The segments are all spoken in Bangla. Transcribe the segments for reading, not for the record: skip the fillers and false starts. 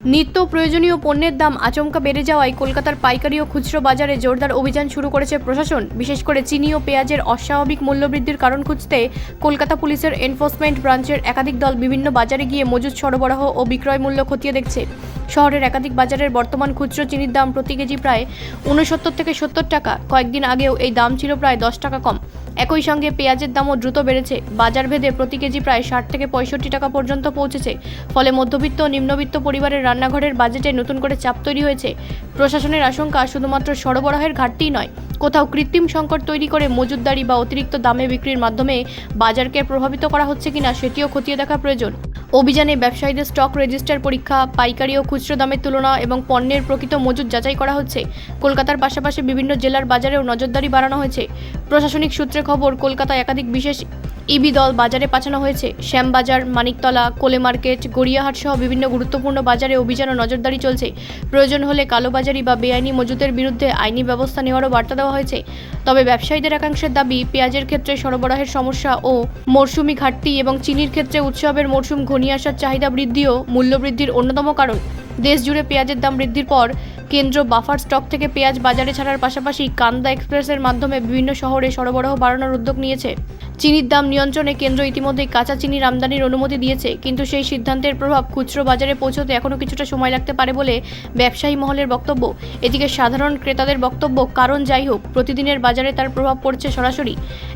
নিত্য প্রয়োজনীয় পণ্যের দাম আচমকা বেড়ে যাওয়ায় কলকাতার পাইকারি ও খুচরো বাজারে জোরদার অভিযান শুরু করেছে প্রশাসন। বিশেষ করে চিনি ও পেঁয়াজের অস্বাভাবিক মূল্যবৃদ্ধির কারণ খুঁজতে কলকাতা পুলিশের এনফোর্সমেন্ট ব্রাঞ্চের একাধিক দল বিভিন্ন বাজারে গিয়ে মজুত সরবরাহ ও বিক্রয় মূল্য খতিয়ে দেখছে। শহরের একাধিক বাজারের বর্তমান খুচরো চিনির দাম প্রতি কেজি প্রায় 69 থেকে 70 টাকা। কয়েকদিন আগেও এই দাম ছিল প্রায় 10 টাকা কম। একই সঙ্গে পেঁয়াজের দামও দ্রুত বেড়েছে। বাজার ভেদে প্রতি কেজি প্রায় 60 থেকে 65 টাকা পর্যন্ত পৌঁছেছে। ফলে মধ্যবিত্ত ও নিম্নবিত্ত পরিবারের রান্নাঘরের বাজেটে নতুন করে চাপ তৈরি হয়েছে। প্রশাসনের আশঙ্কা শুধুমাত্র সরবরাহের ঘাটতিই নয়, কোথাও কৃত্রিম সংকট তৈরি করে মজুতদারি বা অতিরিক্ত দামে বিক্রির মাধ্যমে বাজারকে প্রভাবিত করা হচ্ছে কিনা সেটিও খতিয়ে দেখা প্রয়োজন। অভিযানে ব্যবসায়ীদের স্টক রেজিস্টার পরীক্ষা, পাইকারি ও খুচরো দামের তুলনা এবং পণ্যের প্রকৃত মজুত যাচাই করা হচ্ছে। কলকাতার পাশাপাশি বিভিন্ন জেলার বাজারেও নজরদারি বাড়ানো হয়েছে। প্রশাসনিক সূত্রে খবর, কলকাতায় একাধিক বিশেষ ইবি দল বাজারে পাঠানো হয়েছে। শ্যামবাজার, মানিকতলা, কোলে মার্কেট, গড়িয়াহাট সহ বিভিন্ন গুরুত্বপূর্ণ বাজারে অভিযান ও নজরদারি চলছে। প্রয়োজন হলে কালোবাজারি বা বেআইনি মজুতের বিরুদ্ধে আইনি ব্যবস্থা নেওয়ারও বার্তা দেওয়া হয়েছে। তবে ব্যবসায়ীদের একাংশের দাবি, পেঁয়াজের ক্ষেত্রে সরবরাহের সমস্যা ও মরশুমি ঘাটতি এবং চিনির ক্ষেত্রে উৎসবের মরশুম ঘনিয়ে আসার চাহিদা বৃদ্ধিও মূল্যবৃদ্ধির অন্যতম কারণ। দেশ জুড়ে পেঁয়াজের দাম বৃদ্ধির পর কেন্দ্র বাফার স্টক থেকে পেঁয়াজ বাজারে ছাড়ার পাশাপাশি কান্দা এক্সপ্রেসের মাধ্যমে বিভিন্ন শহরে সরবরাহ বাড়ানোর উদ্যোগ নিয়েছে। চিনির দাম নিয়ন্ত্রণে কেন্দ্র ইতিমধ্যেই কাঁচা চিনির আমদানির অনুমতি দিয়েছে, কিন্তু সেই সিদ্ধান্তের প্রভাব খুচরো বাজারে পৌঁছতে এখনও কিছুটা সময় লাগতে পারে বলে ব্যবসায়ী মহলের বক্তব্য। এদিকে সাধারণ ক্রেতাদের বক্তব্য, কারণ যাই হোক, প্রতিদিনের বাজারে তার প্রভাব পড়ছে সরাসরি।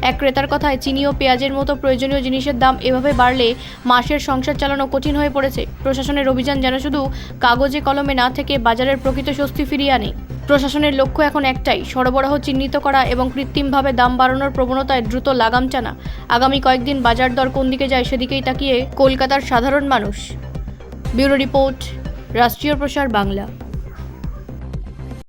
এক ক্রেতার কথায়, চিনি ও পেঁয়াজের মতো প্রয়োজনীয় জিনিসের দাম এভাবে বাড়লে মাসের সংসার চালানো কঠিন হয়ে পড়েছে। প্রশাসনের অভিযান যেন শুধু কাগজে কলমে না থেকে বাজারের প্রকৃত স্বস্তি ফিরিয়ে আনে। প্রশাসনের লক্ষ্য এখন একটাই, সরবরাহ চিহ্নিত করা এবং কৃত্রিমভাবে দাম বাড়ানোর প্রবণতায় দ্রুত লাগাম টানা। আগামী কয়েকদিন বাজার দর কোন দিকে যায় সেদিকেই তাকিয়ে কলকাতার সাধারণ মানুষ। ব্যুরো রিপোর্ট, রাষ্ট্রীয় প্রসার বাংলা।